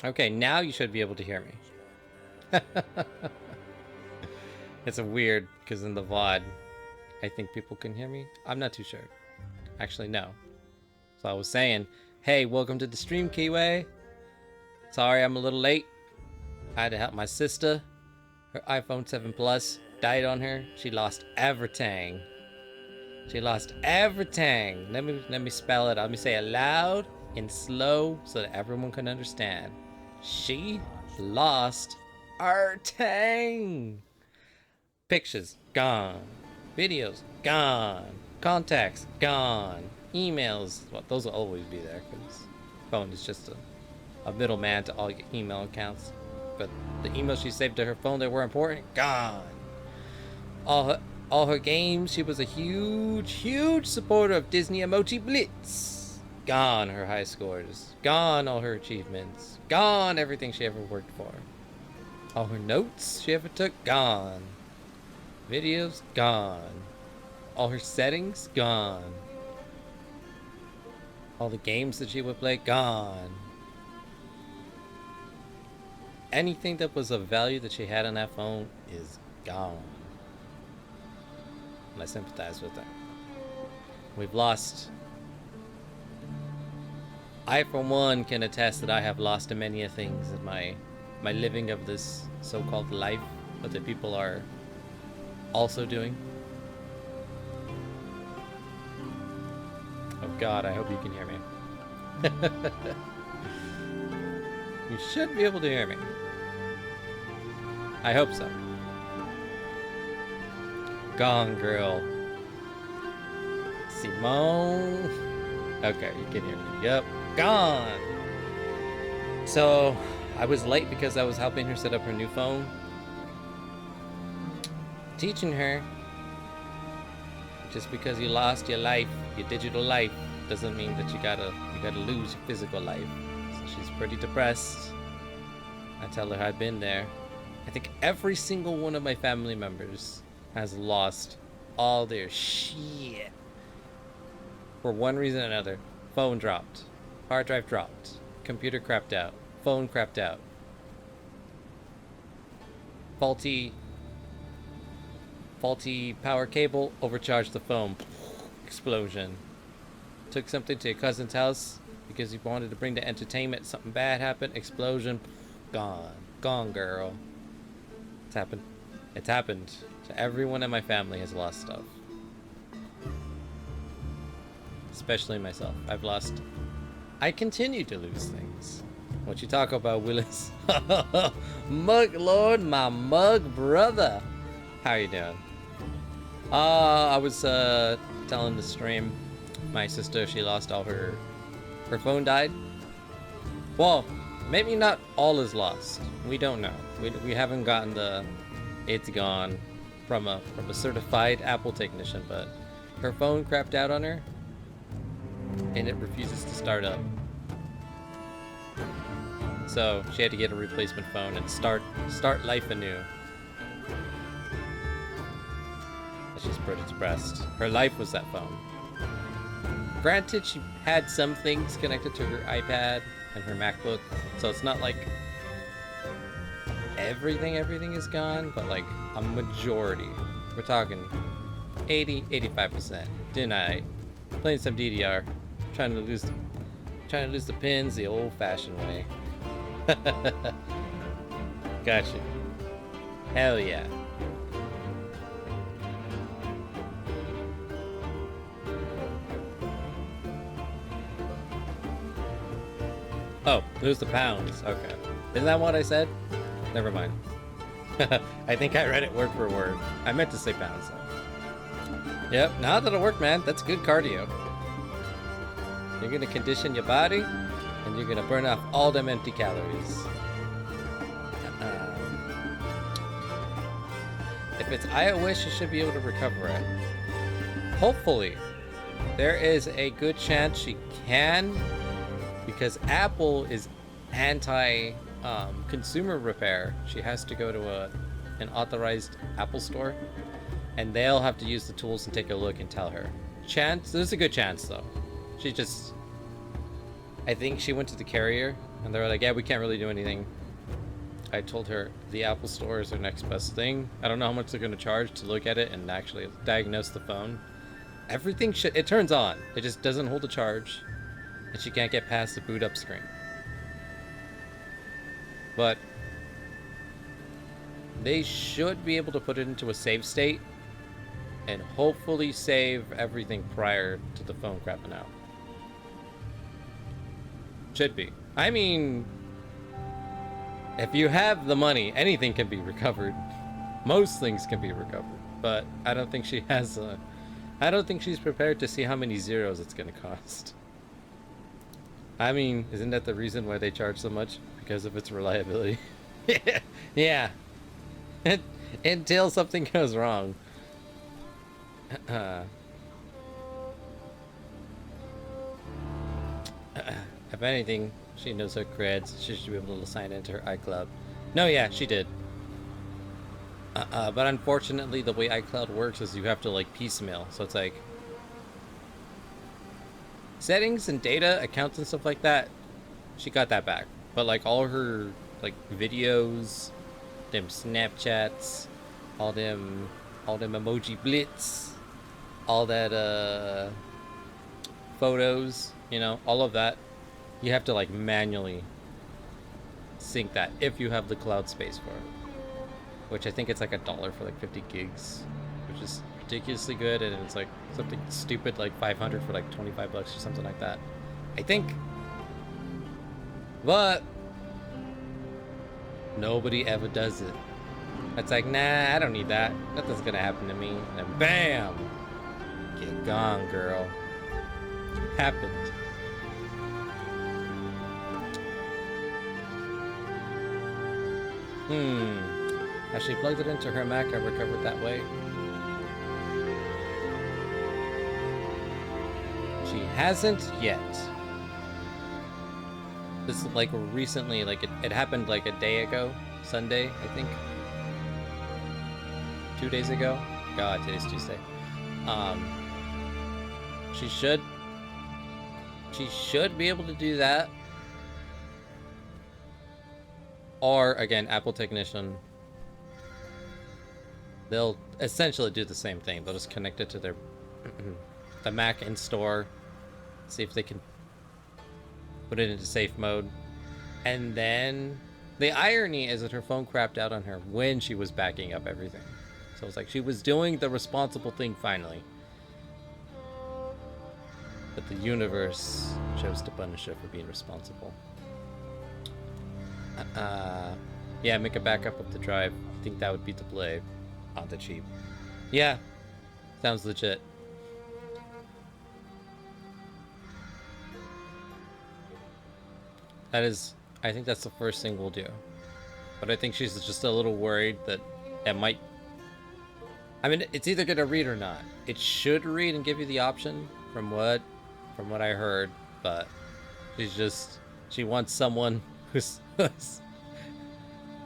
Okay, now you should be able to hear me. It's a weird, because in the VOD, I think people can hear me. I'm not too sure. Actually, no. So I was saying, hey, welcome to the stream, Kiwi. Sorry I'm a little late. I had to help my sister. Her iPhone 7 Plus died on her. She lost everything. She lost everything. Let me spell it. Let me say it loud and slow so that everyone can understand. She lost her tang. Pictures gone. Videos gone. Contacts gone. Emails, well, those will always be there because phone is just a middleman to all your email accounts. But the emails she saved to her phone that were important, gone. All her games, she was a huge supporter of Disney Emoji Blitz. Gone her high scores. Gone all her achievements. Gone everything she ever worked for. All her notes she ever took, gone. Videos, gone. All her settings, gone. All the games that she would play, gone. Anything that was of value that she had on that phone is gone. And I sympathize with them. We've lost. I, for one, can attest that I have lost many a things in my living of this so-called life that the people are also doing. Oh God, I hope you can hear me. You should be able to hear me. I hope so. Gone Girl. Simone. Okay, you can hear me. Yep. Gone. So, I was late because I was helping her set up her new phone. Teaching her. Just because you lost your life, your digital life, doesn't mean that you gotta lose your physical life. So she's pretty depressed. I tell her I've been there. I think every single one of my family members has lost all their shit for one reason or another. Phone dropped, hard drive dropped, computer crapped out, phone crapped out, faulty power cable overcharged the phone, explosion. Took something to your cousin's house because he wanted to bring the entertainment, something bad happened, explosion, gone girl. It's happened to everyone in my family has lost stuff. Especially myself. I continue to lose things. What you talk about, Willis? Mug Lord, my mug brother. How are you doing? I was telling the stream, my sister, she lost all her phone died. Well, maybe not all is lost. We don't know. We haven't gotten the it's gone from a certified Apple technician, but her phone crapped out on her and it refuses to start up. So she had to get a replacement phone and start life anew. She's pretty depressed. Her life was that phone. Granted, she had some things connected to her iPad and her MacBook, so it's not like everything is gone, but like a majority. We're talking 80-85%. Denied. Playing some DDR, trying to lose the pins the old-fashioned way. Gotcha. Hell yeah. Oh, lose the pounds. Okay. Isn't that what I said? Never mind. I think I read it word for word. I meant to say pounds though. Yep, now that'll work, man. That's good cardio. You're gonna condition your body, and you're gonna burn off all them empty calories. If it's iOS, you should be able to recover it. Hopefully. There is a good chance she can, because Apple is anti consumer repair. She has to go to an authorized Apple store, and they'll have to use the tools and take a look and tell her. There's a good chance though. I think she went to the carrier And they were like, yeah, we can't really do anything. I told her the Apple Store is their next best thing. I don't know how much they're going to charge to look at it and actually diagnose the phone. Everything it turns on. It just doesn't hold a charge. And she can't get past the boot up screen. But they should be able to put it into a save state and hopefully save everything prior to the phone crapping out. Should be. I mean, if you have the money, anything can be recovered. Most things can be recovered. But I don't think she has a... I don't think she's prepared to see how many zeros it's going to cost. I mean, isn't that the reason why they charge so much? Because of its reliability. Yeah. Until something goes wrong. If anything, she knows her creds. She should be able to sign into her iCloud. No, yeah, she did. But unfortunately, the way iCloud works is you have to, like, piecemeal. So it's like... settings and data, accounts and stuff like that, she got that back. But, like, all her, like, videos, them Snapchats, all them emoji blitz, all that, photos, you know, all of that, you have to, like, manually sync that if you have the cloud space for it. Which I think it's like $1 for like 50 gigs, which is ridiculously good, and it's like something stupid like 500 for like 25 bucks or something like that, I think. But nobody ever does it. It's like, nah, I don't need that. Nothing's gonna happen to me. And then bam! Get gone, girl. Happened. As she plugged it into her Mac, I recovered that way. She hasn't yet. This is like recently, like it happened like a day ago, Sunday, I think. 2 days ago. God, today's Tuesday. She should be able to do that. Or again, Apple Technician. They'll essentially do the same thing. They'll just connect it to their the Mac in store, see if they can put it into safe mode. And then the irony is that her phone crapped out on her when she was backing up everything. So it's like she was doing the responsible thing finally. But the universe chose to punish her for being responsible. Yeah, make a backup of the drive. I think that would be the play. On the cheap. Yeah. Sounds legit. That is... I think that's the first thing we'll do. But I think she's just a little worried that it might... I mean, it's either going to read or not. It should read and give you the option from what I heard. But she's just... She wants someone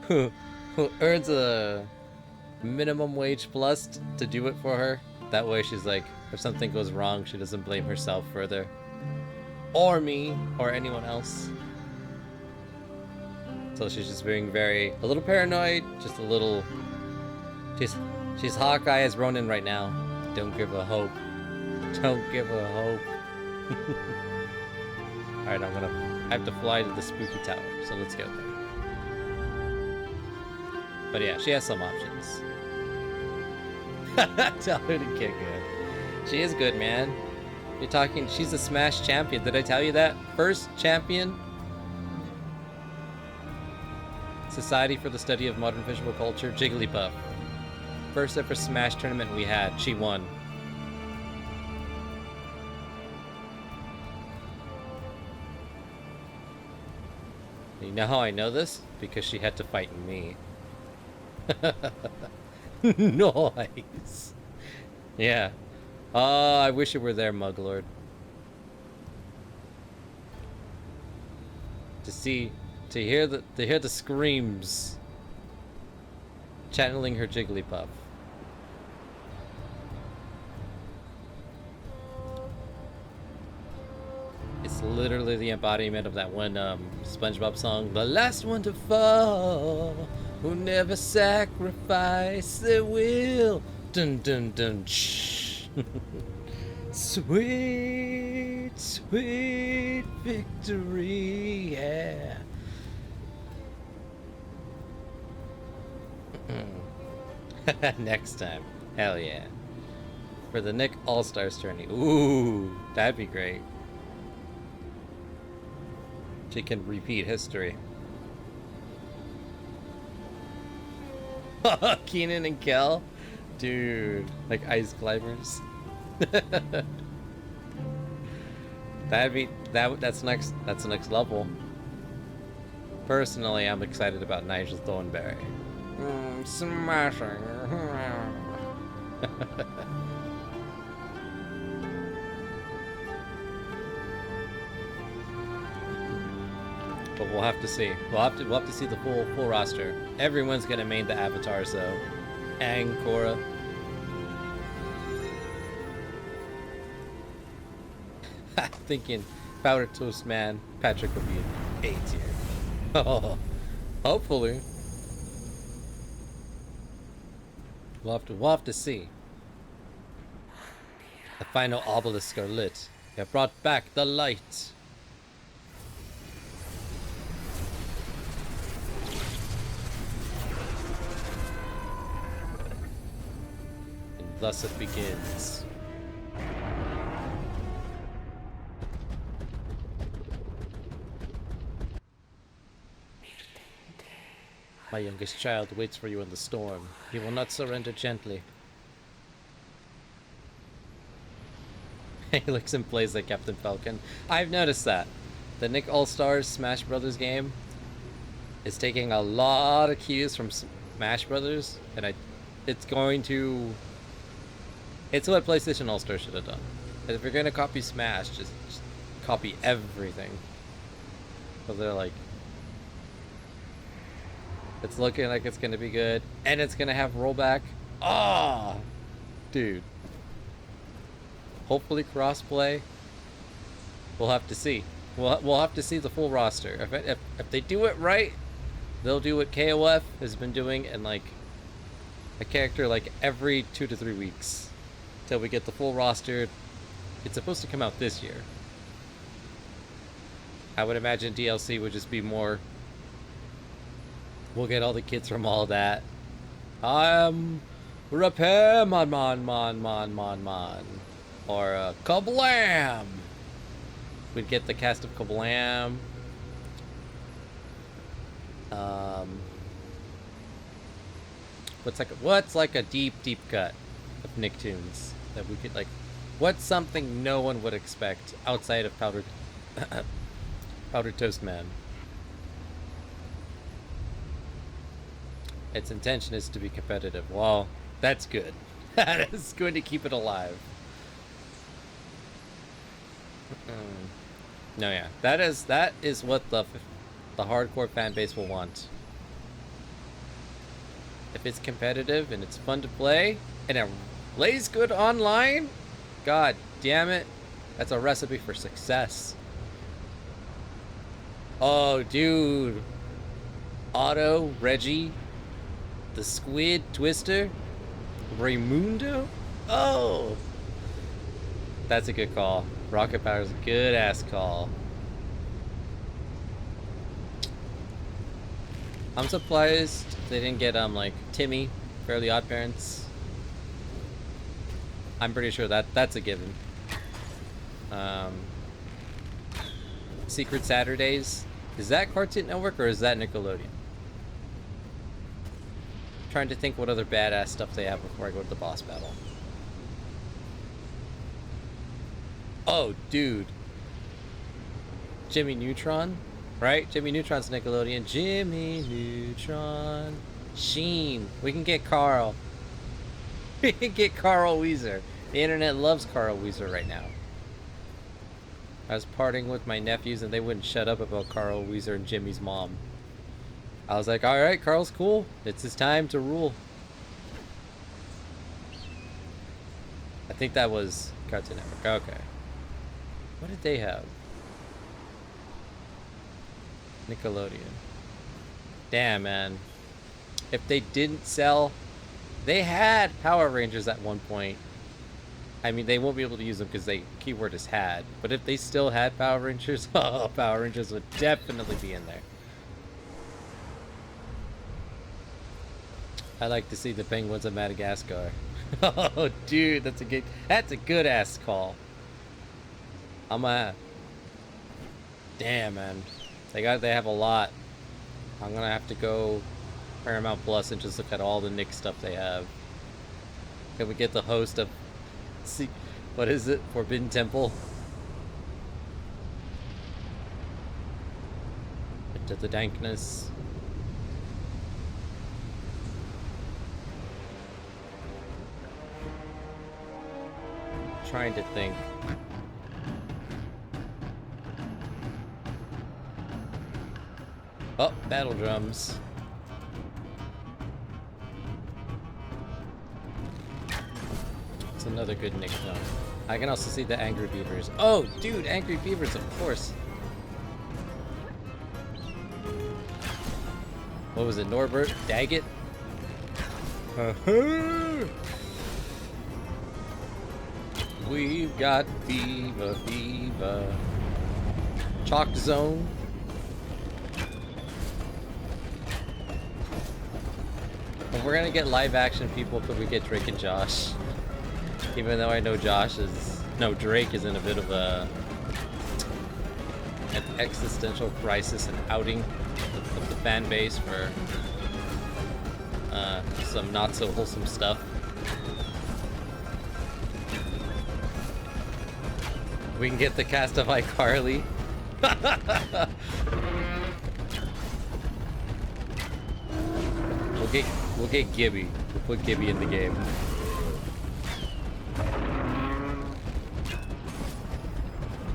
who earns a... minimum wage plus to do it for her. That way she's like, if something goes wrong, she doesn't blame herself further. Or me, or anyone else. So she's just being a little paranoid, just a little... She's Hawkeye as Ronin right now. Don't give her hope. Don't give her hope. Alright, I have to fly to the spooky tower, so let's go there. But yeah, she has some options. Tell her to get good. She is good, man. You're talking, she's a Smash champion. Did I tell you that? First champion. Society for the Study of Modern Visual Culture, Jigglypuff. First ever Smash tournament we had, she won. You know how I know this? Because she had to fight me. Nice. Yeah. I wish it were there, Muglord. To hear the screams channeling her Jigglypuff. It's literally the embodiment of that one SpongeBob song, "The last one to fall, who never sacrifice their will." Dun dun dun. Shh. Sweet, sweet victory, yeah. Next time. Hell yeah. For the Nick All-Stars tourney. Ooh, that'd be great. She can repeat history. Keenan and Kel? Dude, like ice climbers. That's next level. Personally, I'm excited about Nigel Thornberry. Smashing. But we'll have to see. We'll have to see the full roster. Everyone's gonna main the avatars though. Aang, Korra. Thinking Powder Toast Man, Patrick will be in A tier. Oh, hopefully. We'll have to see. The final obelisks are lit. They have brought back the light. And thus it begins. My youngest child waits for you in the storm. He will not surrender gently. He looks and plays like Captain Falcon. I've noticed that. The Nick All-Stars Smash Brothers game is taking a lot of cues from Smash Brothers, and it's going to... It's what PlayStation All-Stars should have done. And if you're going to copy Smash, just copy everything. So they're like... It's looking like it's going to be good. And it's going to have rollback. Ah, oh, dude. Hopefully crossplay. We'll have to see. We'll have to see the full roster. If they do it right, they'll do what KOF has been doing in like a character like every 2 to 3 weeks till we get the full roster. It's supposed to come out this year. I would imagine DLC would just be more... We'll get all the kids from all that. Repair mon. Or Kablam! We'd get the cast of Kablam. What's like a deep cut of Nicktoons that we could like? What's something no one would expect outside of Powdered Toast Man? Its intention is to be competitive. Well, that's good. That is going to keep it alive. No, yeah, that is what the hardcore fan base will want. If it's competitive and it's fun to play and it plays good online, god damn it, that's a recipe for success. Oh, dude, Otto, Reggie, the Squid, Twister, Raymundo. Oh, that's a good call. Rocket Power's a good ass call. I'm surprised they didn't get like Timmy, Fairly Odd Parents. I'm pretty sure that's a given. Secret Saturdays, is that Cartoon Network or is that Nickelodeon? I'm trying to think what other badass stuff they have before I go to the boss battle. Oh, dude. Jimmy Neutron, right? Jimmy Neutron's Nickelodeon. Jimmy Neutron. Sheen. We can get Carl. We can get Carl Weezer. The internet loves Carl Weezer right now. I was partying with my nephews and they wouldn't shut up about Carl Weezer and Jimmy's mom. I was like, alright, Carl's cool. It's his time to rule. I think that was Cartoon Network. Okay. What did they have? Nickelodeon. Damn, man. If they didn't sell... They had Power Rangers at one point. I mean, they won't be able to use them because they keyword is had. But if they still had Power Rangers, oh, Power Rangers would definitely be in there. I like to see the penguins of Madagascar. Oh, dude, that's a good ass call. Damn, man, they have a lot. I'm gonna have to go Paramount Plus and just look at all the Nick stuff they have. Can we get the host of what is it? Forbidden Temple? Into the dankness. Trying to think. Oh, battle drums. It's another good Nick film. I can also see the Angry Beavers. Oh, dude, Angry Beavers, of course. What was it, Norbert? Daggett? We've got Viva, Viva. Chalk Zone. If we're gonna get live action people, could we get Drake and Josh? Even though I know Drake is in a bit of an existential crisis and outing of the fan base for some not so wholesome stuff. We can get the cast of iCarly. We'll get Gibby. We'll put Gibby in the game.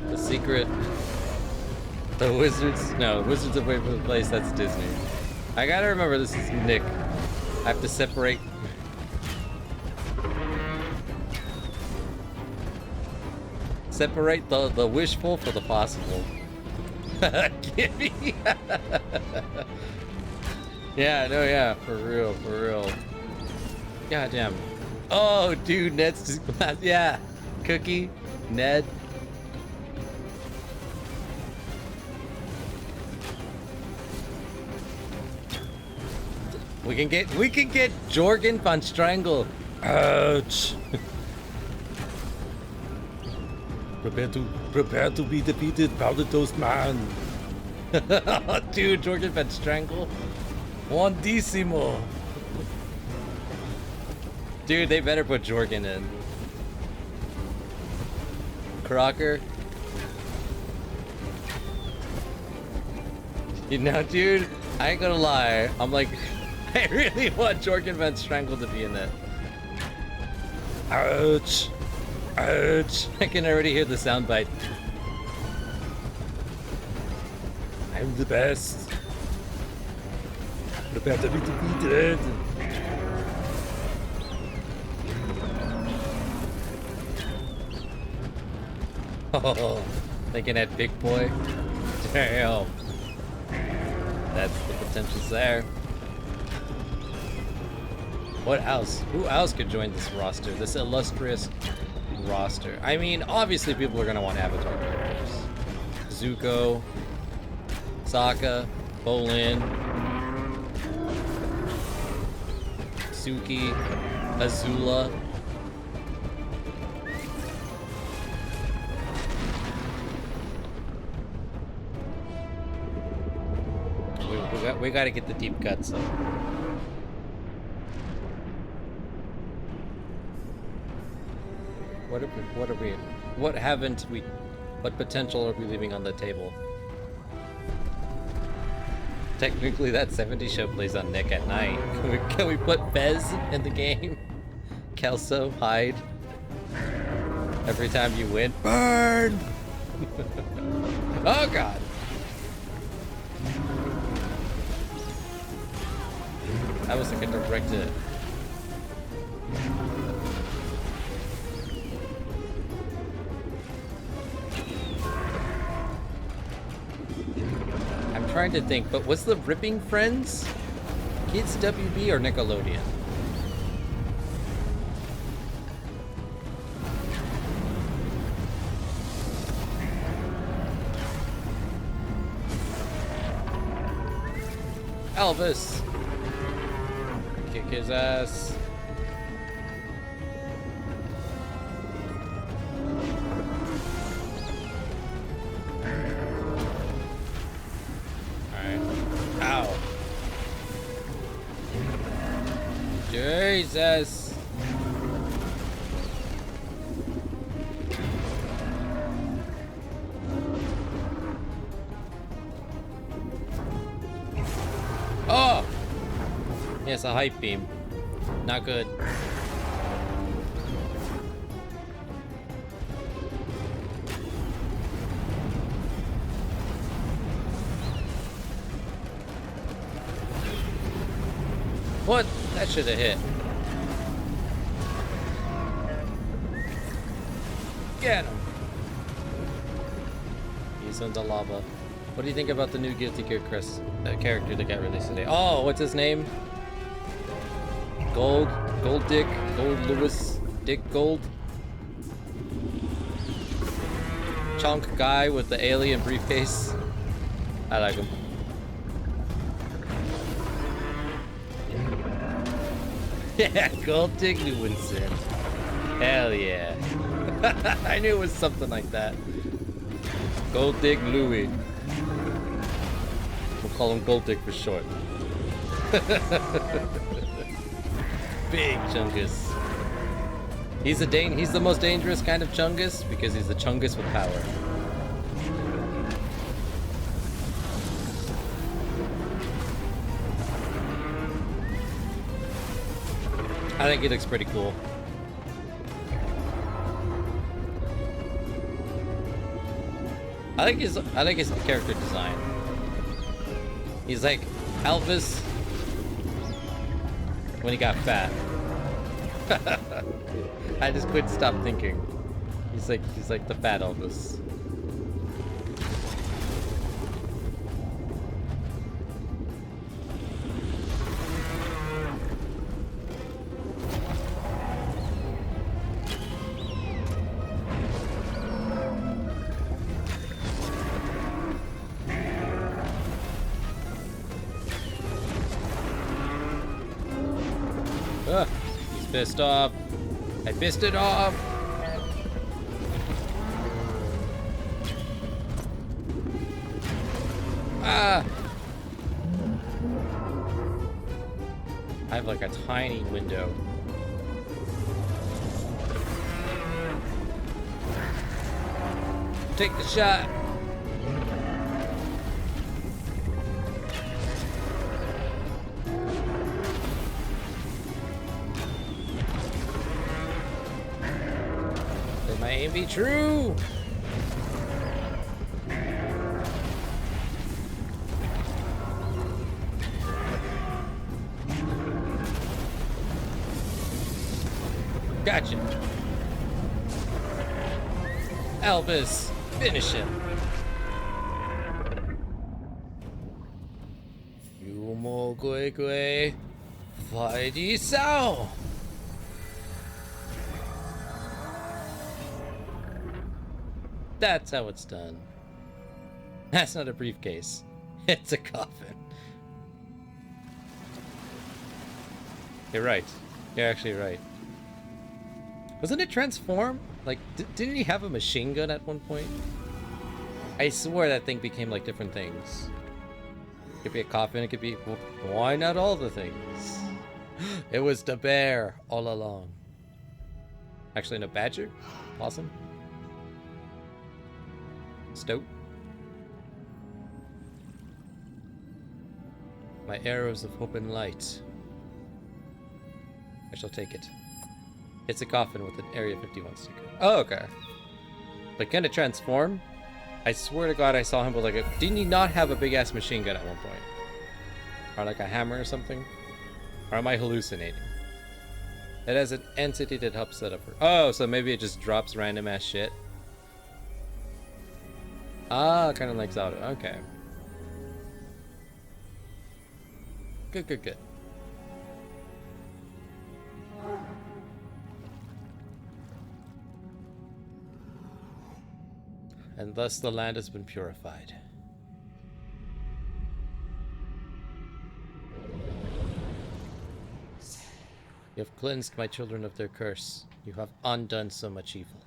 The Secret. The Wizards. No, Wizards of Waverly Place. That's Disney. I gotta remember this is Nick. I have to separate. Separate the wishful for the possible. Gibby. Yeah, no, yeah, for real, for real. Goddamn. Oh, dude, Ned's just, yeah. Cookie, Ned. We can get Jorgen van Strangle. Ouch. Prepare to be defeated, powder toast man. Dude, Jorgen van Strangle. Buondissimo. Dude, they better put Jorgen in. Crocker. You know, dude, I ain't gonna lie. I'm like, I really want Jorgen van Strangle to be in it. Ouch. Ouch. I can already hear the soundbite. I'm the best. Prepare to be defeated. Oh, thinking that big boy. Damn. That's the potential's there. What else? Who else could join this roster? This illustrious roster. I mean, obviously people are gonna want Avatar characters. Zuko, Sokka, Bolin, Suki, Azula. We gotta get the deep cuts though. What potential are we leaving on the table? Technically that 70s show plays on Nick at night. Can we put Fez in the game? Kelso, Hyde. Every time you win, burn! Oh god! That was like a directed. trying to think, but was the Ripping Friends Kids WB or Nickelodeon? Elvis! Kick his ass. Alright. Ow. Jesus! Oh! Yes, a hype beam. Not good. What? That should have hit. Get him! He's in the lava. What do you think about the new Guilty Gear character that got released today? Oh, what's his name? Gold Dick, Gold Lewis, Dick Gold. Chunk guy with the alien briefcase. I like him. Yeah, Gold Dick Lewinson. Hell yeah. I knew it was something like that. Gold Dick Louie. We'll call him Gold Dick for short. Big Chungus. He's the most dangerous kind of Chungus because he's the Chungus with power. I think he looks pretty cool. I like his character design. He's like Elvis when he got fat. I just couldn't stop thinking. He's like the fat Elvis. He's pissed off. I pissed it off. Ah! I have like a tiny window. Take the shot. Let my aim be true. Gotcha. Elvis, finish him. Yumo Gui Gui, Fighty Sao. That's how it's done. That's not a briefcase. It's a coffin. You're right. You're actually right. Wasn't it transform? Like, didn't he have a machine gun at one point? I swear that thing became like different things. It could be a coffin, it could be... Well, why not all the things? It was the bear all along. Actually, no, badger? Possum? Stoat? My arrows of hope and light. I shall take it. It's a coffin with an Area 51 sticker. Oh, okay. But can it transform? I swear to God I saw him with like a... Didn't he not have a big-ass machine gun at one point? Or like a hammer or something? Or am I hallucinating? It has an entity that helps set up her... Oh, so maybe it just drops random-ass shit? Ah, kind of like Zelda. Okay. Good, good, good. And thus the land has been purified. You have cleansed my children of their curse. You have undone so much evil.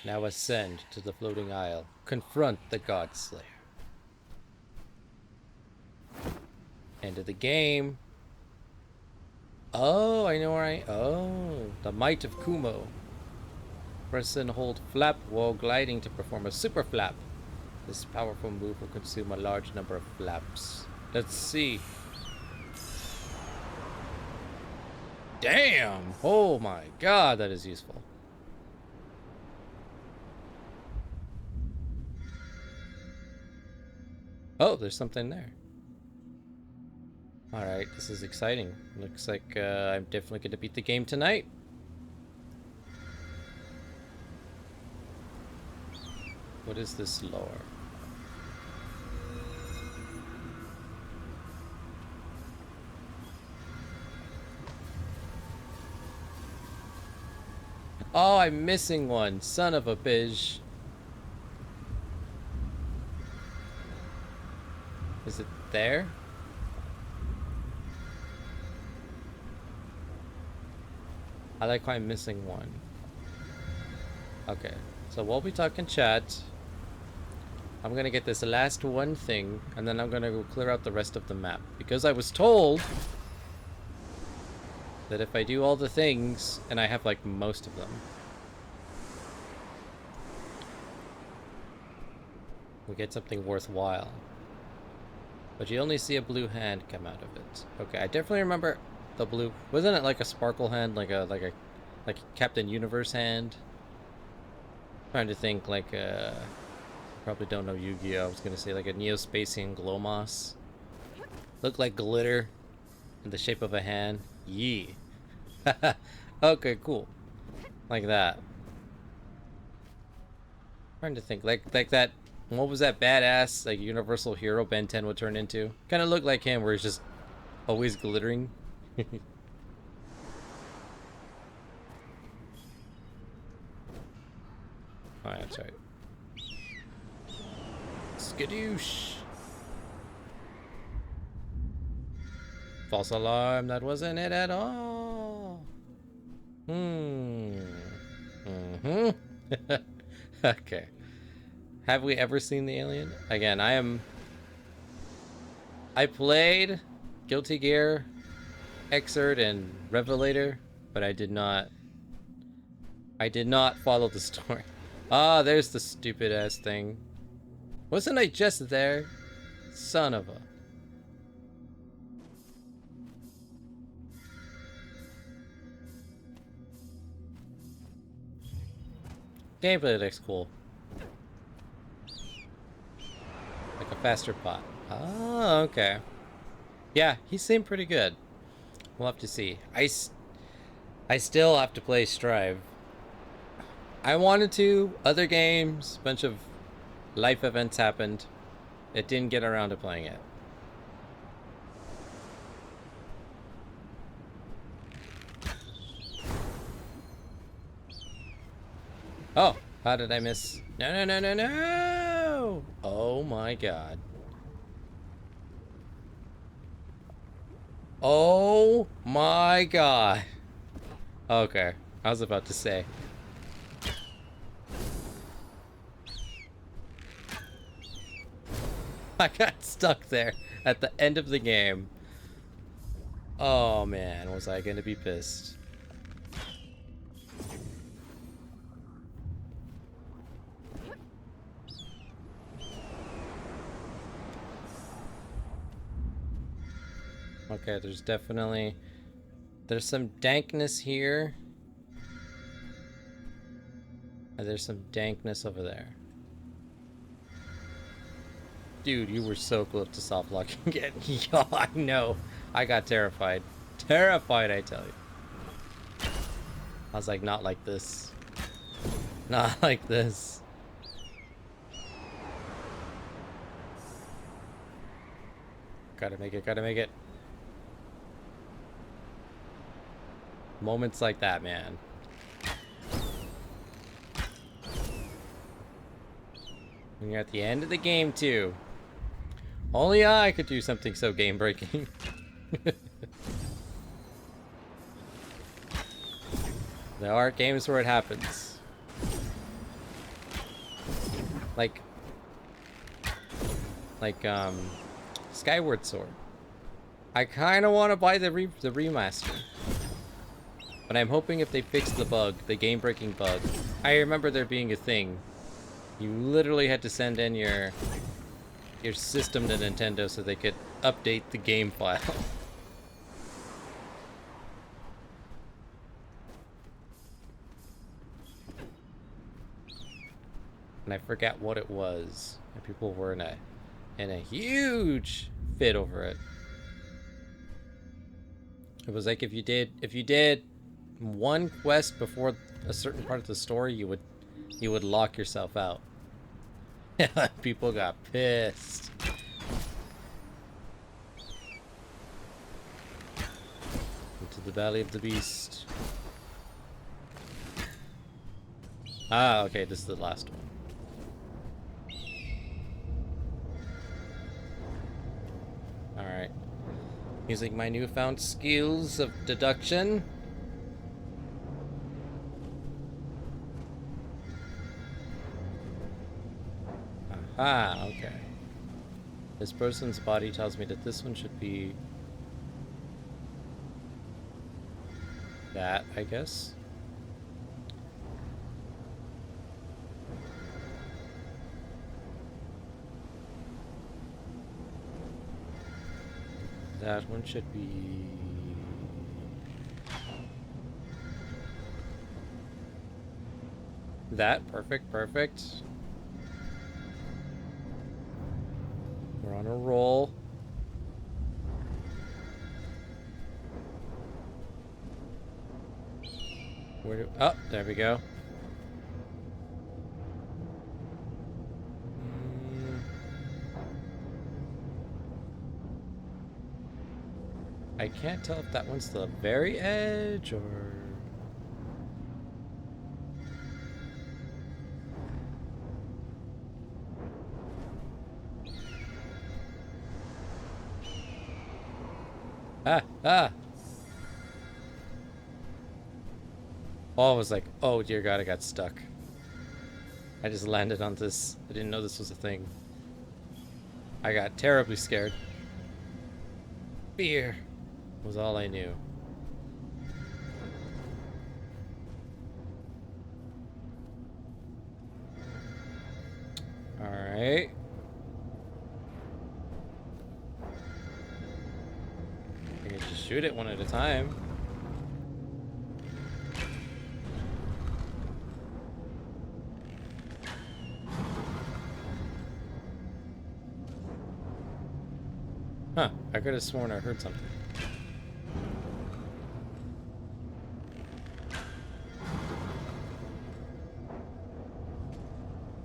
Now ascend to the floating isle. Confront the God Slayer. End of the game. Oh, I know where I... Oh, the Might of Kumo. Press and hold flap while gliding to perform a super flap. This powerful move will consume a large number of flaps. Let's see. Damn! Oh my god, that is useful. Oh, there's something there. Alright, this is exciting. Looks like I'm definitely going to beat the game tonight. What is this lore? Oh, I'm missing one. Son of a bitch. Is it there? I like how I'm missing one. Okay, so while we talk in chat, I'm gonna get this last one thing, and then I'm gonna go clear out the rest of the map. Because I was told that if I do all the things, and I have like most of them, we get something worthwhile. But you only see a blue hand come out of it. Okay, I definitely remember the blue. Wasn't it like a sparkle hand, like a Captain Universe hand? Trying to think, like probably don't know Yu-Gi-Oh. I was gonna say like a Neo-Spacian Glowmoss. Look like glitter in the shape of a hand. Yee. Okay, cool. Like that. Trying to think, like that. What was that badass like Universal Hero Ben 10 would turn into? Kind of looked like him, where he's just always glittering. Alright, that's right. Skadoosh. False alarm, that wasn't it at all. Okay. Have we ever seen the alien? Again, I played Guilty Gear, Xrd, and Revelator, but I did not follow the story. Ah, there's the stupid ass thing. Wasn't I just there? Son of a... Gameplay looks cool. Like a faster pot. Oh, okay. Yeah, he seemed pretty good. We'll have to see. I still have to play Strive. I wanted to. Other games, bunch of life events happened. It didn't get around to playing it. Oh, how did I miss? No, no, no, no, no! Oh my god. Oh my god. Okay, I was about to say. I got stuck there at the end of the game. Oh man, was I gonna be pissed. Okay, there's some dankness here. And there's some dankness over there. Dude, you were so close to soft locking it. Yo, I know. I got terrified. Terrified, I tell you. I was like, not like this. Not like this. Gotta make it, gotta make it. Moments like that, man. When you're at the end of the game, too. Only I could do something so game-breaking. There are games where it happens. Like, Skyward Sword. I kind of want to buy the remaster. But I'm hoping if they fix the bug, the game-breaking bug. I remember there being a thing. You literally had to send in your system to Nintendo so they could update the game file. And I forgot what it was. And people were in a huge fit over it. It was like if you did one quest before a certain part of the story, you would lock yourself out. People got pissed. Into the belly of the beast. Ah, okay, this is the last one. Alright. Using my newfound skills of deduction. Aha, okay. This person's body tells me that this one should be that, I guess. That one should be that. Perfect, perfect. We're on a roll. Oh, there we go. I can't tell if that one's the very edge or... Ah! Oh, I was like, oh dear God, I got stuck. I just landed on this. I didn't know this was a thing. I got terribly scared. Fear was all I knew. Alright. I can just shoot it one at a time. Huh, I could have sworn I heard something.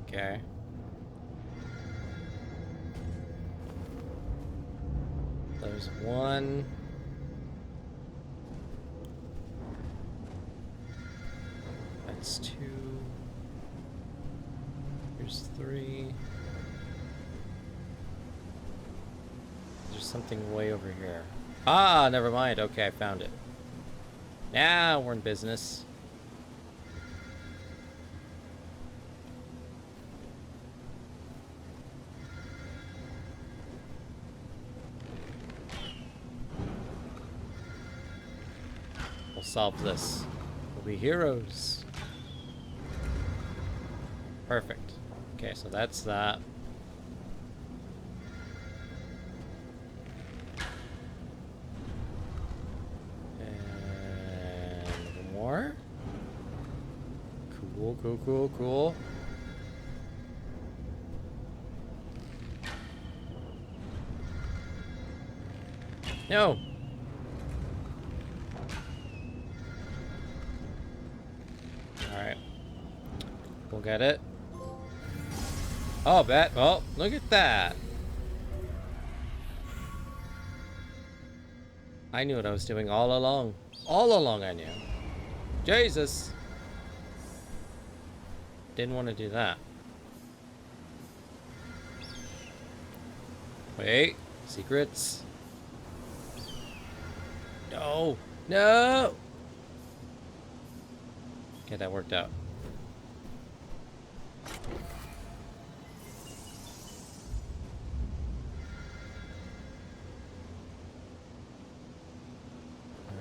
Okay. There's one. That's two. Here's three. There's something way over here. Ah, never mind. Okay, I found it. Now we're in business. We'll solve this. We'll be heroes. Perfect. Okay, so that's that. More. Cool, cool, cool, cool. No. All right. We'll get it. Oh, bet. Oh, look at that. I knew what I was doing all along. All along I knew. Jesus! Didn't want to do that. Wait. Secrets. No! No! Okay, that worked out.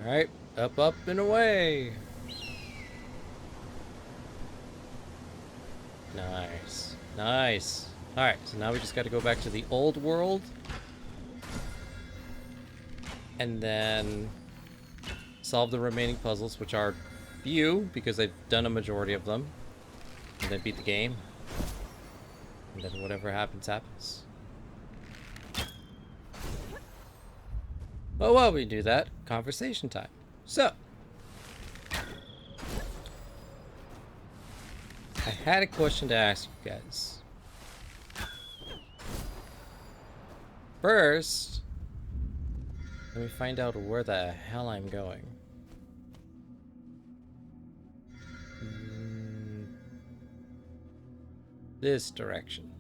Alright, up, up, and away! Nice. Nice. Alright, so now we just gotta go back to the old world. And then solve the remaining puzzles, which are few, because I've done a majority of them. And then beat the game. And then whatever happens, happens. But while we do that, conversation time. So, I had a question to ask you guys. First, let me find out where the hell I'm going. This direction.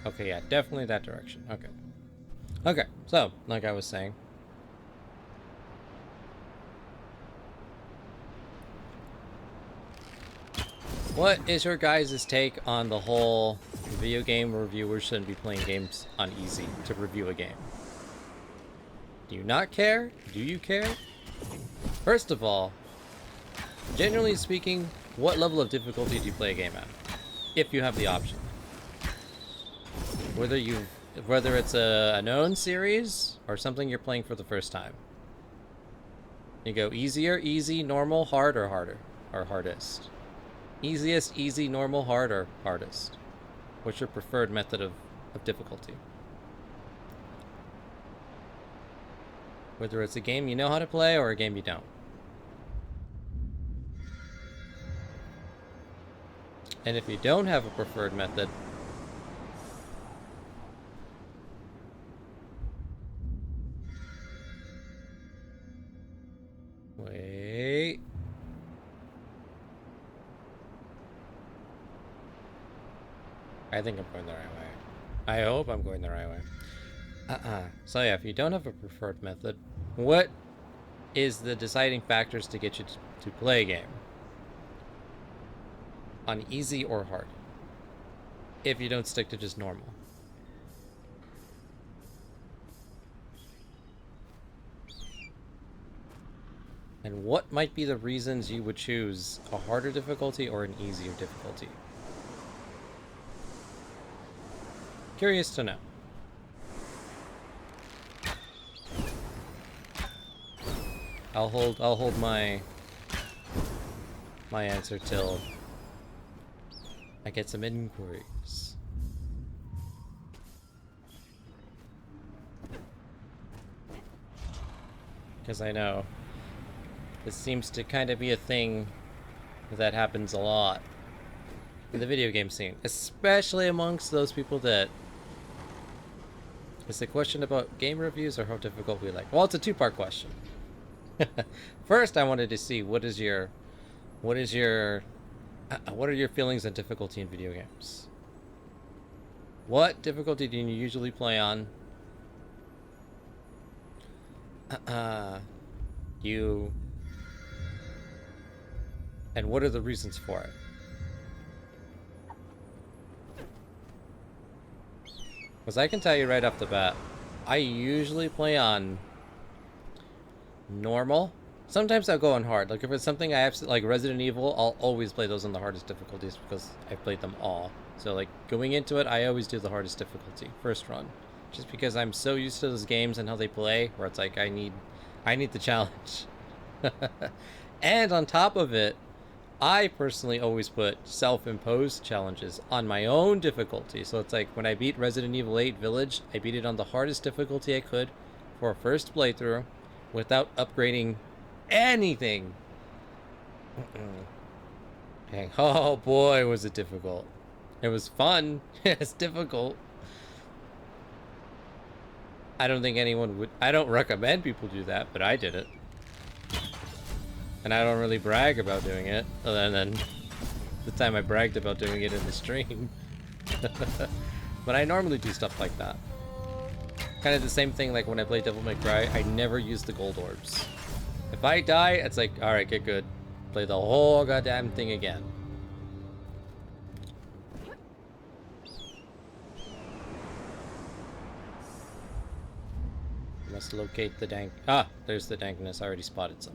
Okay, yeah, definitely that direction. Okay. Okay, so, like I was saying. What is your guys' take on the whole video game reviewers shouldn't be playing games on easy to review a game? Do you not care? Do you care? First of all, generally speaking, what level of difficulty do you play a game at? If you have the option. Whether it's a known series or something you're playing for the first time. You go easier, easy, normal, hard, or harder, or hardest. Easiest, easy, normal, hard, or hardest. What's your preferred method of difficulty? Whether it's a game you know how to play or a game you don't. And if you don't have a preferred method, wait. I think I'm going the right way. I hope I'm going the right way. So yeah, if you don't have a preferred method, what is the deciding factors to get you to play a game? On easy or hard? If you don't stick to just normal. And what might be the reasons you would choose a harder difficulty or an easier difficulty? Curious to know. I'll hold my answer till I get some inquiries. Because I know this seems to kind of be a thing that happens a lot in the video game scene, especially amongst those people that... Is the question about game reviews or how difficult we like? Well, it's a two-part question. First, I wanted to see what are your feelings on difficulty in video games? What difficulty do you usually play on? And what are the reasons for it? Because I can tell you right off the bat, I usually play on normal. Sometimes I'll go on hard. Like if it's something I absolutely like, Resident Evil, I'll always play those on the hardest difficulties because I've played them all. So like going into it, I always do the hardest difficulty first run, just because I'm so used to those games and how they play, where it's like I need the challenge. And on top of it, I personally always put self-imposed challenges on my own difficulty. So it's like when I beat Resident Evil 8 Village, I beat it on the hardest difficulty I could for a first playthrough without upgrading anything. Dang. Oh boy, was it difficult. It was fun. It's difficult. I don't think anyone would... I don't recommend people do that, but I did it. And I don't really brag about doing it, other than the time I bragged about doing it in the stream. But I normally do stuff like that. Kind of the same thing like when I play Devil May Cry, I never use the gold orbs. If I die, it's like, alright, get good. Play the whole goddamn thing again. Must locate the dank... Ah, there's the dankness. I already spotted some.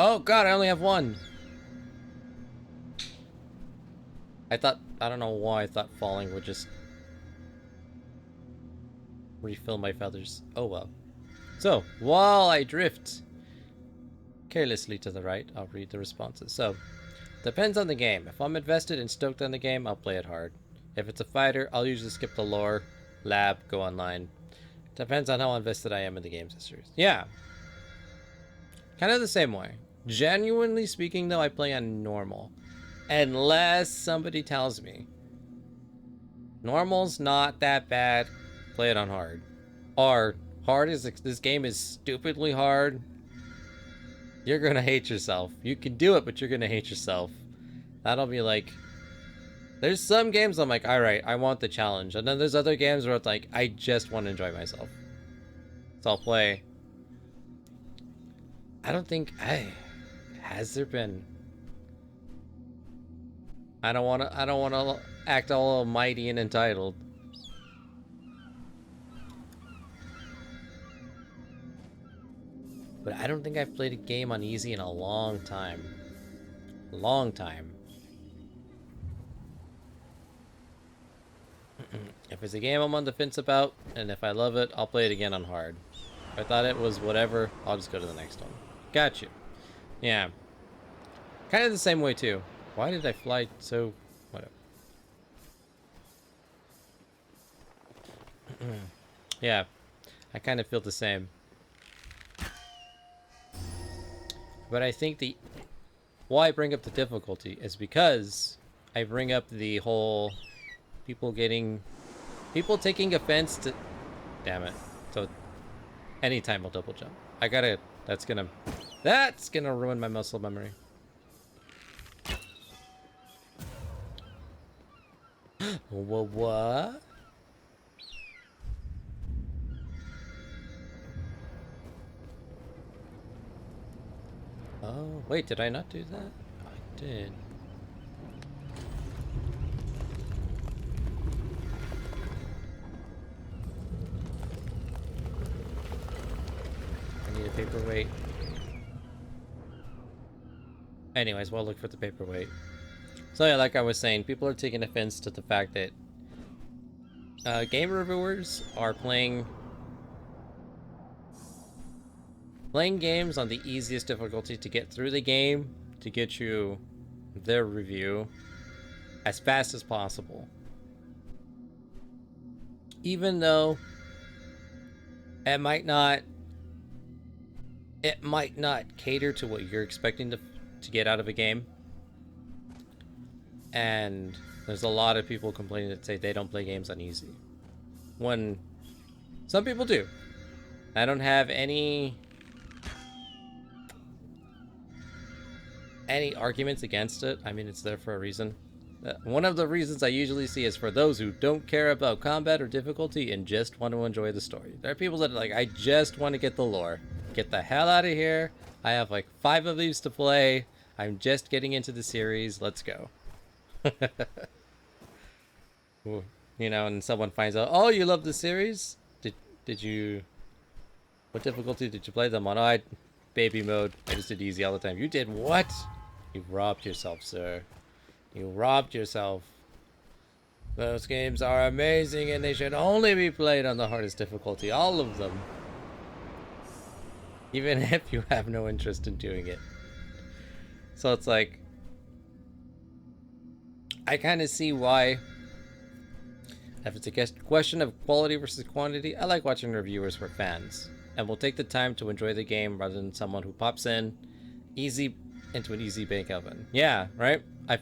Oh god, I only have one. I don't know why I thought falling would just refill my feathers. Oh well. So, while I drift carelessly to the right, I'll read the responses. So, depends on the game. If I'm invested and stoked on the game, I'll play it hard. If it's a fighter, I'll usually skip the lore, lab, go online. Depends on how invested I am in the game's history. Yeah. Kind of the same way. Genuinely speaking, though, I play on normal. Unless somebody tells me. Normal's not that bad. Play it on hard. Or, hard is... This game is stupidly hard. You're gonna hate yourself. You can do it, but you're gonna hate yourself. That'll be like... There's some games I'm like, alright, I want the challenge. And then there's other games where it's like, I just want to enjoy myself. So I'll play... I don't think... Has there been... I don't want to act all almighty and entitled. But I don't think I've played a game on easy in a long time. Long time. If it's a game I'm on the fence about, and if I love it, I'll play it again on hard. If I thought it was whatever, I'll just go to the next one. Got you. Yeah. Kind of the same way too. Why did I fly so... Whatever. Yeah. I kind of feel the same. But I think the... Why I bring up the difficulty is because I bring up the whole... People taking offense to... Damn it. So, anytime I'll double jump. I gotta... That's gonna ruin my muscle memory. What? Oh, wait, did I not do that? I did. I need a paperweight. Anyways, we'll look for the paperweight. So yeah, like I was saying, people are taking offense to the fact that game reviewers are playing games on the easiest difficulty to get through the game, to get you their review as fast as possible. Even though it might not cater to what you're expecting to get out of a game. And there's a lot of people complaining that say they don't play games on easy. When some people do. I don't have any arguments against it. I mean, it's there for a reason. One of the reasons I usually see is for those who don't care about combat or difficulty and just want to enjoy the story. There are people that are like, I just want to get the lore. Get the hell out of here. I have like 5 of these to play. I'm just getting into the series. Let's go. You know, and someone finds out, oh, you love the series? Did you... What difficulty did you play them on? Oh, baby mode. I just did easy all the time. You did what? You robbed yourself, sir. You robbed yourself. Those games are amazing and they should only be played on the hardest difficulty. All of them. Even if you have no interest in doing it. So it's like... I kind of see why If it's a question of quality versus quantity, I like watching reviewers for fans, and will take the time to enjoy the game rather than someone who pops in easy into an easy bake oven. Yeah, right? I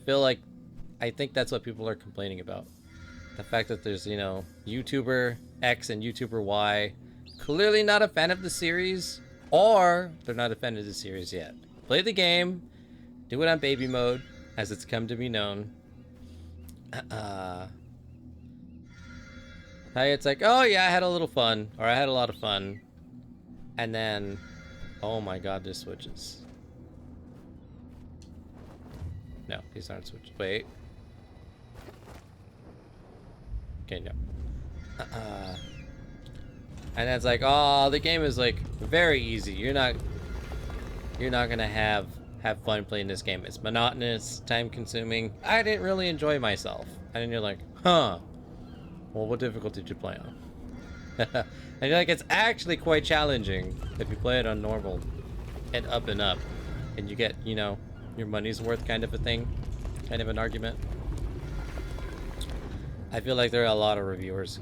think that's what people are complaining about. The fact that there's, you know, YouTuber X and YouTuber Y clearly not a fan of the series, or they're not a fan of the series yet. Play the game, do it on baby mode, as it's come to be known. It's like, oh yeah, I had a little fun, or I had a lot of fun, and then, oh my god, there's switches. No, these aren't switches. Wait. Okay, no. And it's like, oh, the game is like very easy. You're not gonna have fun playing this game. It's monotonous, time consuming. I didn't really enjoy myself. And then you're like, huh. Well, what difficulty did you play on? And you're like, it's actually quite challenging if you play it on normal and up, and you get, you know, your money's worth kind of a thing, kind of an argument. I feel like there are a lot of reviewers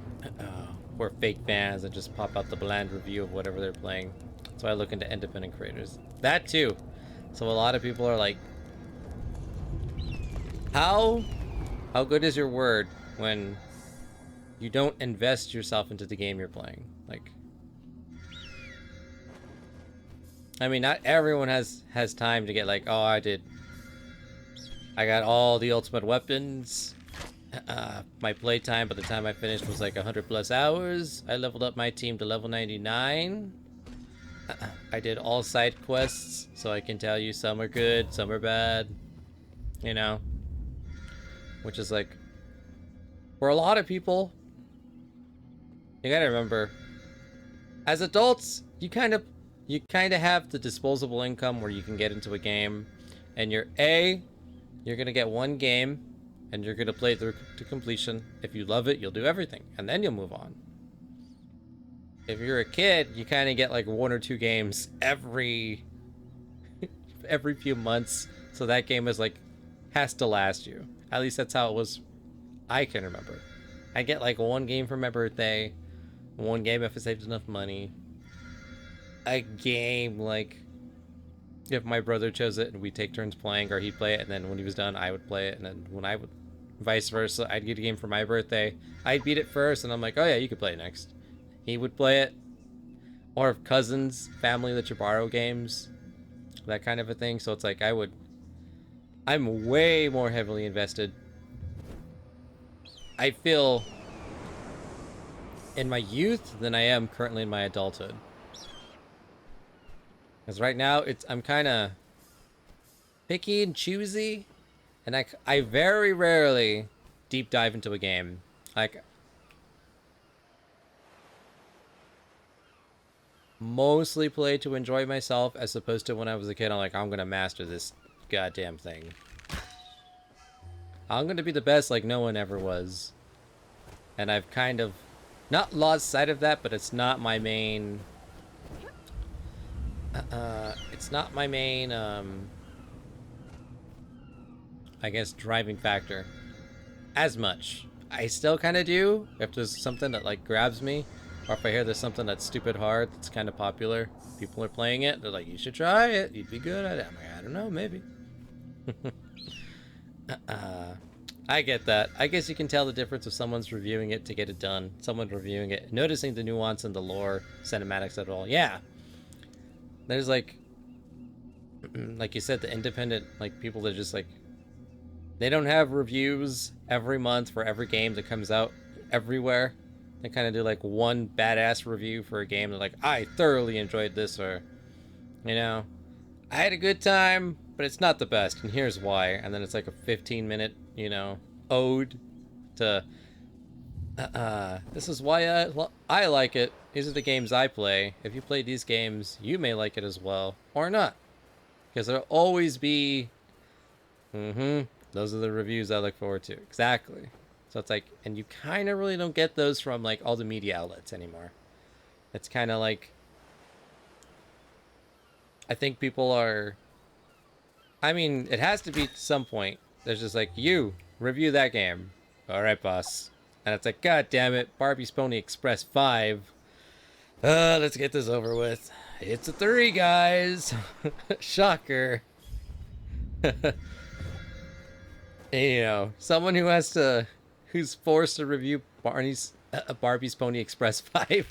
who are fake fans that just pop out the bland review of whatever they're playing. So I look into independent creators. That too. So a lot of people are like, how good is your word when you don't invest yourself into the game you're playing? Like, I mean, not everyone has time to get like, oh, I got all the ultimate weapons. My playtime by the time I finished was like 100 plus hours. I leveled up my team to level 99. I did all side quests, so I can tell you some are good, some are bad. You know? Which is like, for a lot of people, you gotta remember, as adults, you kind of have the disposable income where you can get into a game, and you're gonna get one game, and you're gonna play it through to completion. If you love it, you'll do everything, and then you'll move on. If you're a kid, you kind of get like 1 or 2 games every few months, so that game is like, has to last you. At least that's how it was. I can remember. I get like 1 game for my birthday, 1 game if I saved enough money, a game like if my brother chose it and we take turns playing, or he'd play it, and then when he was done I would play it, and then when I would, vice versa, I'd get a game for my birthday, I'd beat it first, and I'm like, oh yeah, you could play it next. He would play it, or if cousins, family let you borrow games, that kind of a thing. So it's like I'm way more heavily invested, I feel, in my youth than I am currently in my adulthood. Because right now, I'm kind of picky and choosy, and I very rarely deep dive into a game. Like, mostly play to enjoy myself, as opposed to when I was a kid, I'm like, I'm gonna master this goddamn thing. I'm gonna be the best like no one ever was. And I've kind of not lost sight of that, but it's not my main... it's not my main, I guess, driving factor as much. I still kind of do, if there's something that, like, grabs me, or if I hear there's something that's stupid hard, that's kind of popular, people are playing it, they're like, you should try it, you'd be good at it. I'm like, I don't know, maybe. I get that. I guess you can tell the difference if someone's reviewing it to get it done, someone reviewing it, noticing the nuance in the lore, cinematics at all. Yeah. There's like you said, the independent, like, people that just like, they don't have reviews every month for every game that comes out everywhere. They kind of do like one badass review for a game. They're like, I thoroughly enjoyed this, or, you know, I had a good time, but it's not the best, and here's why. And then it's like a 15-minute, you know, ode to, this is why I like it. These are the games I play. If you play these games, you may like it as well, or not. Because there'll always be, those are the reviews I look forward to. Exactly. So it's like, and you kind of really don't get those from like all the media outlets anymore. It's kind of like, I think people are, I mean, it has to be at some point. There's just like, you review that game. All right, boss. And it's like, God damn it, Barbie's Pony Express 5. Let's get this over with. It's a 3, guys. Shocker. You know, someone who's forced to review Barbie's Pony Express 5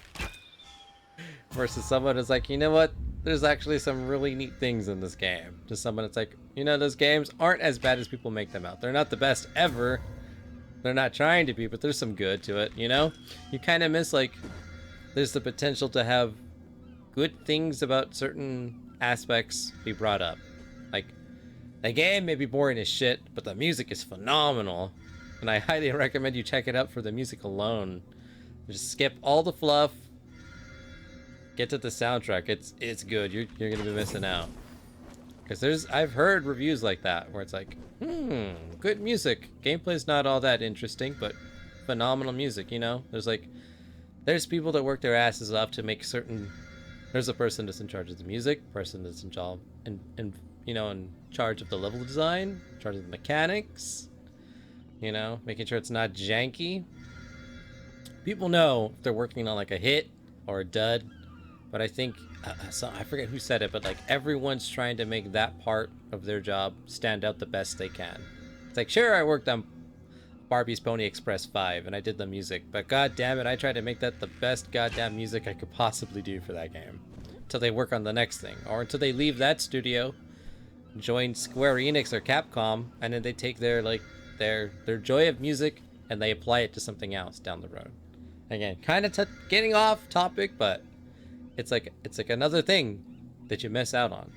versus someone who's like, you know what? There's actually some really neat things in this game. To someone that's like, you know, those games aren't as bad as people make them out. They're not the best ever. They're not trying to be, but there's some good to it, you know? You kind of miss, like, there's the potential to have good things about certain aspects be brought up. Like, the game may be boring as shit, but the music is phenomenal. And I highly recommend you check it out for the music alone. Just skip all the fluff. Get to the soundtrack. It's good. You're gonna be missing out. Because I've heard reviews like that where it's like, good music. Gameplay's not all that interesting, but phenomenal music, you know? There's people that work their asses off to make certain. There's a person that's in charge of the music, person that's in charge of the level design, in charge of the mechanics, you know, making sure it's not janky. People know if they're working on like a hit or a dud, but I think I forget who said it, but like everyone's trying to make that part of their job stand out the best they can. It's like, sure, I worked on Barbie's Pony Express 5 and I did the music, but god damn it, I tried to make that the best goddamn music I could possibly do for that game until they work on the next thing, or until they leave that studio, join Square Enix or Capcom, and then they take their joy of music and they apply it to something else down the road. Again, kind of getting off topic, but it's like another thing that you miss out on.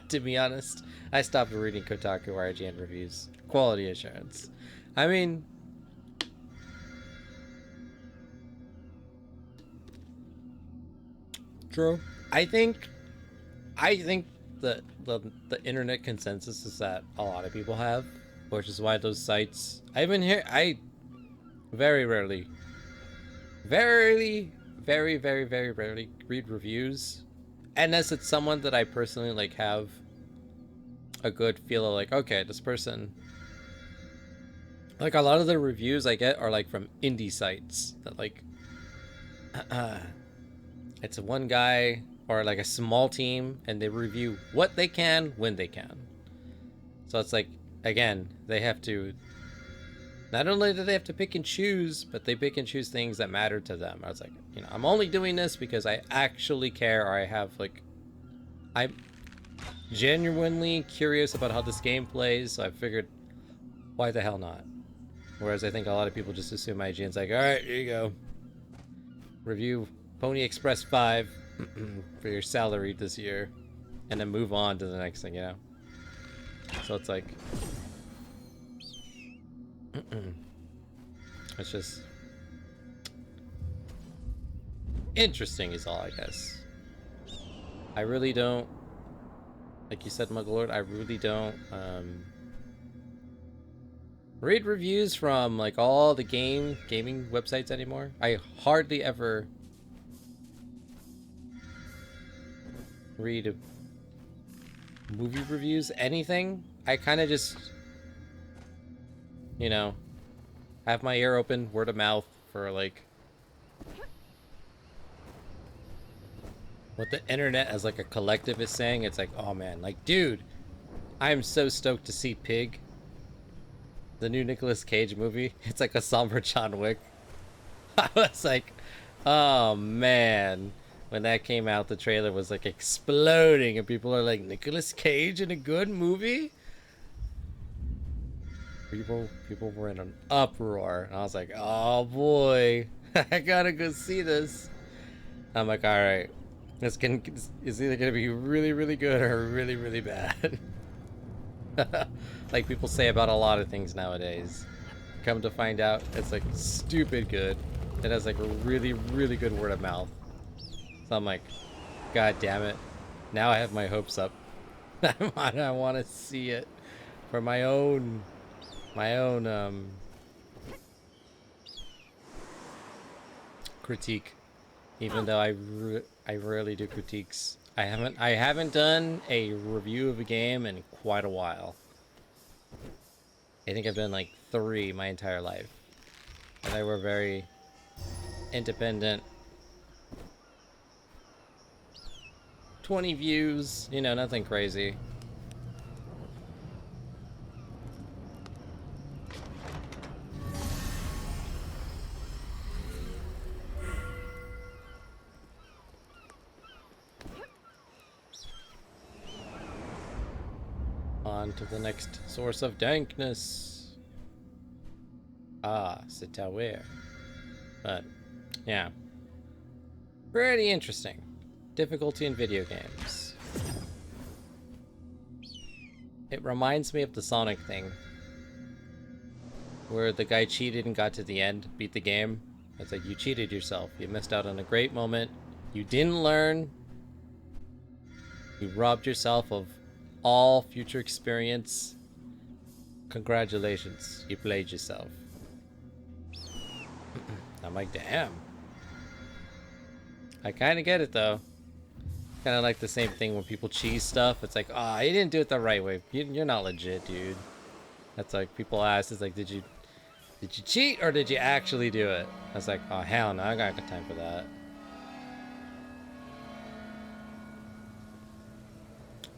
To be honest, I stopped reading Kotaku or IGN reviews. Quality assurance. I mean, true. I think the internet consensus is that a lot of people have, which is why those sites. I very rarely, very rarely read reviews, unless it's someone that I personally like have a good feel of, like, okay, this person. Like, a lot of the reviews I get are like from indie sites that like it's one guy or like a small team and they review what they can when they can. So it's like, again, they have to, not only do they have to pick and choose, but they pick and choose things that matter to them. I was like, you know, I'm only doing this because I actually care, or I have like, I'm genuinely curious about how this game plays, so I figured, why the hell not? Whereas I think a lot of people just assume IGN's like, alright, here you go. Review Pony Express 5 for your salary this year, and then move on to the next thing, you know? So it's like, it's just interesting is all, I guess. I really don't, like you said, Muggleord, I really don't read reviews from like all the gaming websites anymore. I hardly ever read movie reviews, anything. I kind of just, you know, have my ear open, word of mouth, for like what the internet as like a collective is saying. It's like, oh man, like, dude, I am so stoked to see Pig, the new Nicolas Cage movie. It's like a somber John Wick. I was like, oh man, when that came out, the trailer was like exploding and people are like, Nicolas Cage in a good movie? People were in an uproar, and I was like, oh boy, I gotta go see this. I'm like, all right, it's either gonna be really, really good or really, really bad. Like people say about a lot of things nowadays. Come to find out, it's like stupid good. It has like a really, really good word of mouth. So I'm like, god damn it. Now I have my hopes up. I want to see it for my own critique. Even though I rarely do critiques. I haven't done a review of a game in quite a while. I think I've been like 3 my entire life. And they were very independent. 20 views, you know, nothing crazy. On to the next source of dankness. Ah, c'est à where. But, yeah. Pretty interesting. Difficulty in video games. It reminds me of the Sonic thing. Where the guy cheated and got to the end, beat the game. It's like, you cheated yourself. You missed out on a great moment. You didn't learn. You robbed yourself of all future experience. Congratulations, you played yourself. I'm like, damn. I kind of get it though. Kind of like the same thing when people cheese stuff. It's like, ah, oh, you didn't do it the right way. You're not legit, dude. That's like, people ask, it's like, did you cheat or did you actually do it? I was like, oh hell no, I got time for that.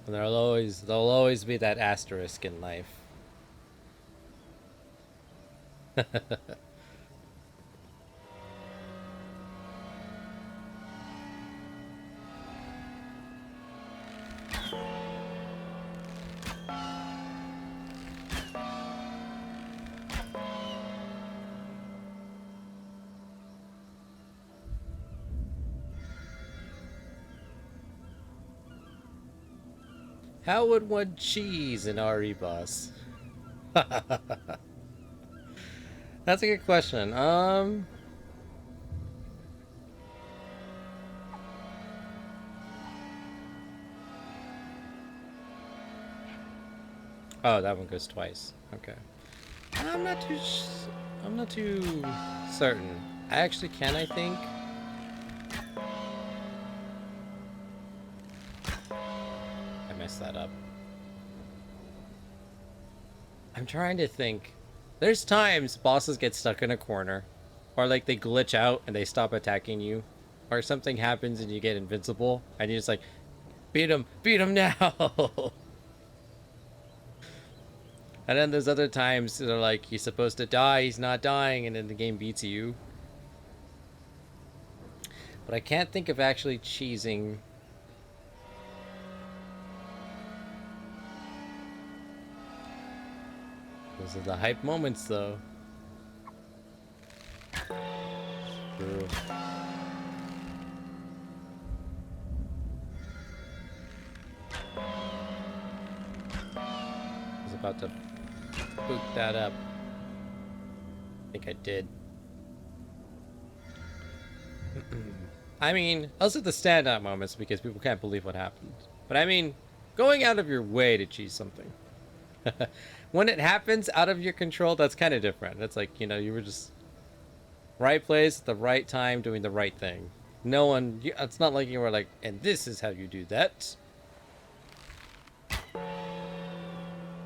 And there'll always be that asterisk in life. How would one cheese an RE boss? That's a good question. Oh, that one goes twice. Okay. I'm not too certain. I actually can, I think. Mess that up. I'm trying to think. There's times bosses get stuck in a corner, or like they glitch out and they stop attacking you, or something happens and you get invincible and you're just like, beat him now. And then there's other times that are like, he's supposed to die, he's not dying, and then the game beats you. But I can't think of actually cheesing. Those are the hype moments, though. True. I was about to boot that up. I think I did. I mean, those are the standout moments because people can't believe what happened. But I mean, going out of your way to cheese something. When it happens out of your control, that's kind of different. It's like, you know, you were just right place, the right time, doing the right thing. No one, it's not like you were like, and this is how you do that.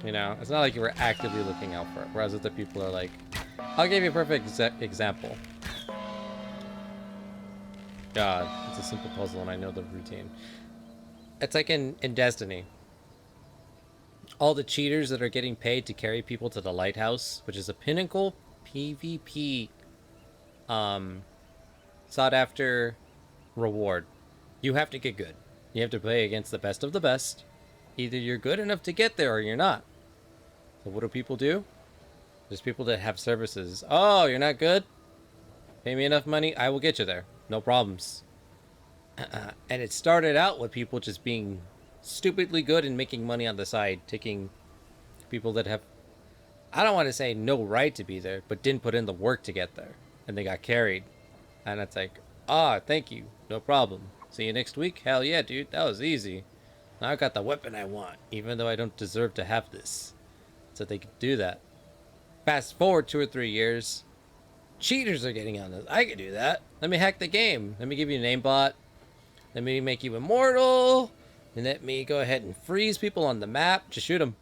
You know, it's not like you were actively looking out for it. Whereas other people are like, I'll give you a perfect example. God, it's a simple puzzle and I know the routine. It's like in Destiny. All the cheaters that are getting paid to carry people to the lighthouse, which is a pinnacle PvP sought after reward. You have to get good. You have to play against the best of the best. Either you're good enough to get there or you're not. So what do people do? There's people that have services. Oh, you're not good? Pay me enough money, I will get you there. No problems. And it started out with people just being stupidly good and making money on the side, taking people that have, I don't want to say no right to be there, but didn't put in the work to get there, and they got carried. And it's like, ah, thank you, no problem. See you next week. Hell yeah, dude, that was easy. Now I got the weapon I want, even though I don't deserve to have this. So they could do that. Fast forward 2 or 3 years, cheaters are getting on this. I could do that. Let me hack the game. Let me give you a name bot. Let me make you immortal. And let me go ahead and freeze people on the map. Just shoot them.